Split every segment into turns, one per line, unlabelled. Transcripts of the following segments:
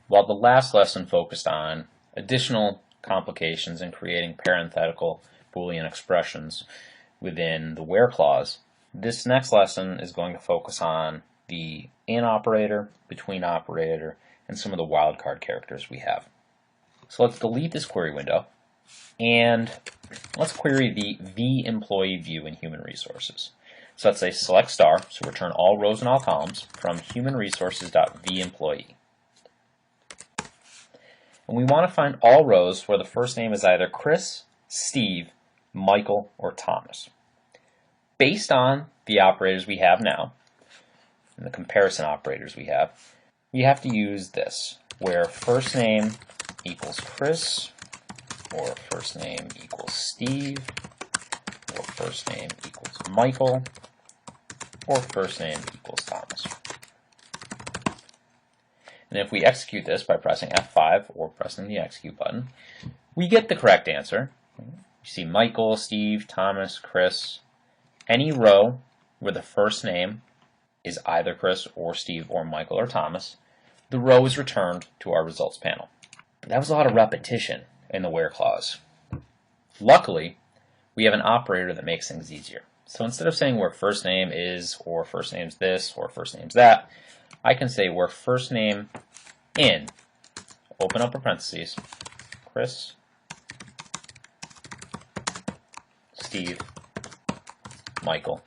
while the last lesson focused on additional complications in creating parenthetical Boolean expressions within the where clause, this next lesson is going to focus on the in operator, between operator, and some of the wildcard characters we have. So let's delete this query window, and let's query the employee view in human resources. So let's say select star, so return all rows and all columns from humanresources.vEmployee. And we want to find all rows where the first name is either Chris, Steve, Michael, or Thomas. Based on the operators we have now, and the comparison operators we have to use this, where first name equals Chris, or first name equals Steve, or first name equals Michael, or first name equals Thomas. And if we execute this by pressing F5 or pressing the execute button, we get the correct answer. You see Michael, Steve, Thomas, Chris. Any row where the first name is either Chris or Steve or Michael or Thomas, the row is returned to our results panel. That was a lot of repetition in the where clause. Luckily, we have an operator that makes things easier. So instead of saying where first name is, or first name's this, or first name's that, I can say where first name in, open up parentheses, Chris, Steve, Michael,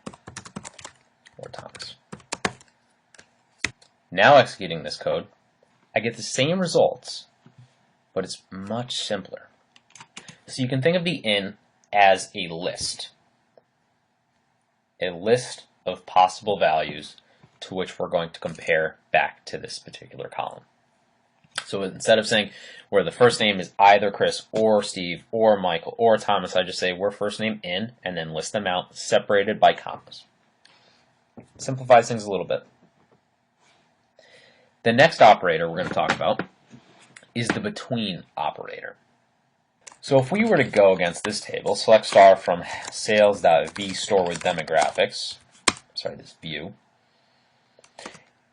or Thomas. Now executing this code, I get the same results, but it's much simpler. So you can think of the in as a list of possible values to which we're going to compare back to this particular column. So instead of saying where the first name is either Chris or Steve or Michael or Thomas, I just say where first name in and then list them out separated by commas. Simplifies things a little bit. The next operator we're going to talk about is the between operator. So if we were to go against this table, select star from sales.vStoreWithDemographics, this view,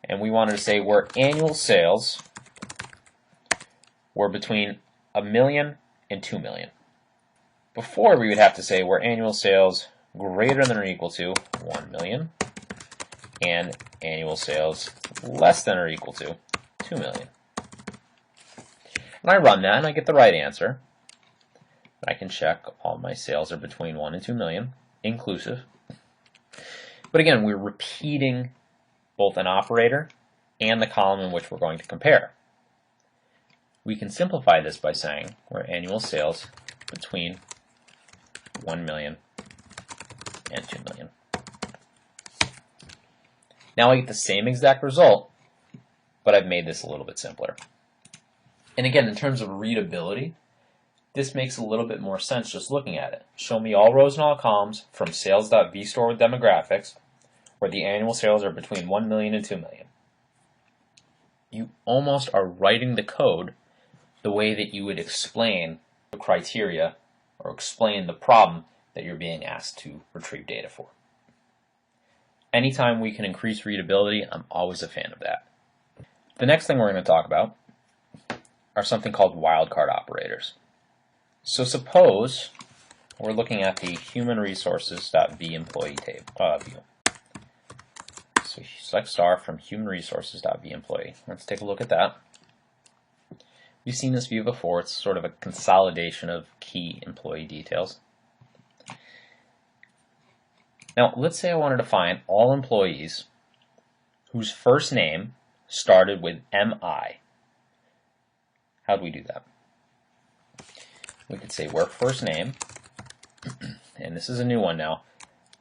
and we wanted to say where annual sales were between $1 million and $2 million. Before we would have to say where annual sales greater than or equal to $1 million and annual sales less than or equal to $2 million. And I run that and I get the right answer. I can check all my sales are between 1 and 2 million, inclusive. But again, we're repeating both an operator and the column in which we're going to compare. We can simplify this by saying where annual sales between 1 million and 2 million. Now I get the same exact result, but I've made this a little bit simpler. And again, in terms of readability, this makes a little bit more sense just looking at it. Show me all rows and all columns from sales.vStoreWithDemographics where the annual sales are between 1 million and 2 million. You almost are writing the code the way that you would explain the criteria or explain the problem that you're being asked to retrieve data for. Anytime we can increase readability, I'm always a fan of that. The next thing we're going to talk about are something called wildcard operators. So suppose we're looking at the humanresources.vEmployee view. So select star from humanresources.vEmployee. Let's take a look at that. We've seen this view before. It's sort of a consolidation of key employee details. Now, let's say I wanted to find all employees whose first name started with MI. How do we do that? We could say where first name, and this is a new one now,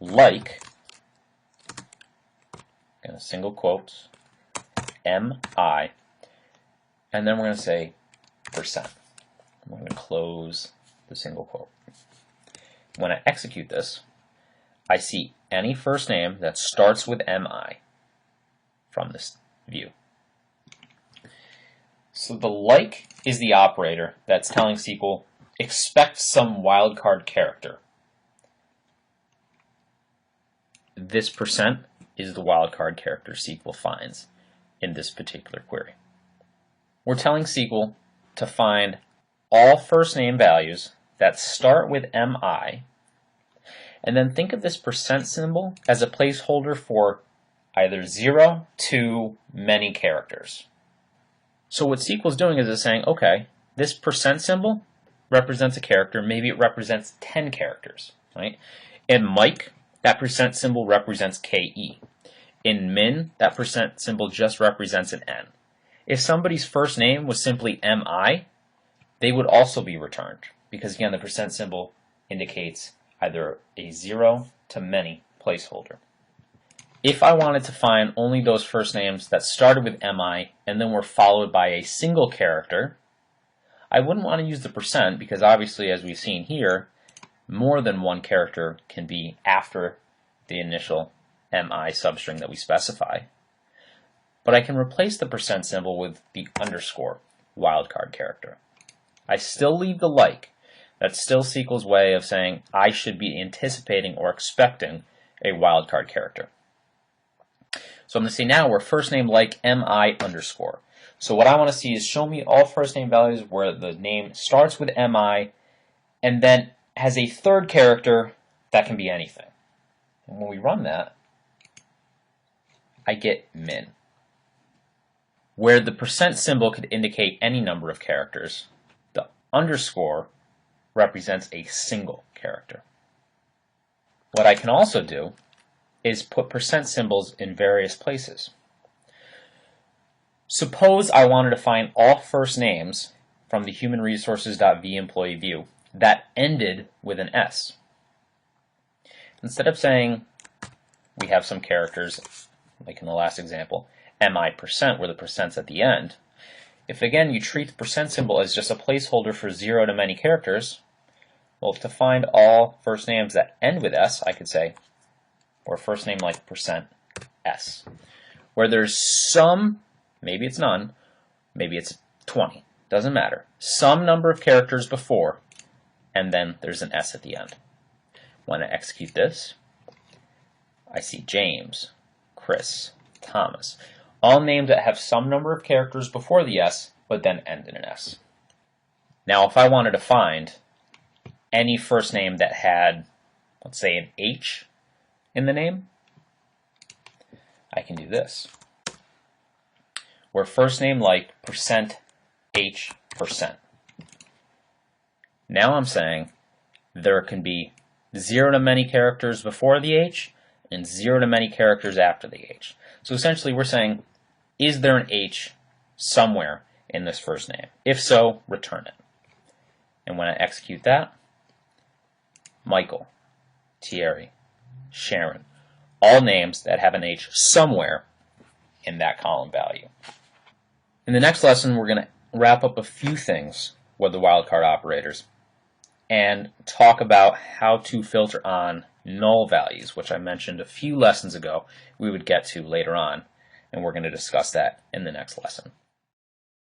like, in single quotes, MI, and then we're going to say %. We're going to close the single quote. When I execute this, I see any first name that starts with MI from this view. So the like is the operator that's telling SQL, expect some wildcard character. This % is the wildcard character SQL finds in this particular query. we're telling SQL to find all first name values that start with MI, and then think of this percent symbol as a placeholder for either 0 to many characters. So what SQL is doing is it's saying, okay, this percent symbol represents a character, maybe it represents 10 characters, right? In Mike, that percent symbol represents KE. In Min, that percent symbol just represents an N. If somebody's first name was simply MI, they would also be returned, because again, the percent symbol indicates either a 0 to many placeholder. If I wanted to find only those first names that started with MI and then were followed by a single character, I wouldn't want to use the percent because obviously, as we've seen here, more than one character can be after the initial MI substring that we specify. But I can replace the percent symbol with the underscore wildcard character. I still leave the like. That's still SQL's way of saying I should be anticipating or expecting a wildcard character. So I'm going to say now we're first name like MI underscore. So what I want to see is show me all first name values where the name starts with MI and then has a third character that can be anything. And when we run that, I get Min. Where the percent symbol could indicate any number of characters, the underscore represents a single character. What I can also do is put percent symbols in various places. Suppose I wanted to find all first names from the humanresources.vEmployee view that ended with an S. Instead of saying we have some characters, like in the last example, MI% where the percent's at the end, if again you treat the percent symbol as just a placeholder for 0 to many characters, well, to find all first names that end with S, I could say, or first name like %S, where there's some, maybe it's none, maybe it's 20, doesn't matter, some number of characters before, and then there's an S at the end. When I execute this, I see James, Chris, Thomas, all names that have some number of characters before the S, but then end in an S. Now, if I wanted to find any first name that had, let's say, an H in the name, I can do this. Where first name like %H%. Now I'm saying there can be 0 to many characters before the H and 0 to many characters after the H. So essentially we're saying, is there an H somewhere in this first name? If so, return it. And when I execute that, Michael, Thierry, Sharon, all names that have an H somewhere in that column value. In the next lesson, we're going to wrap up a few things with the wildcard operators and talk about how to filter on null values, which I mentioned a few lessons ago we would get to later on, and we're going to discuss that in the next lesson.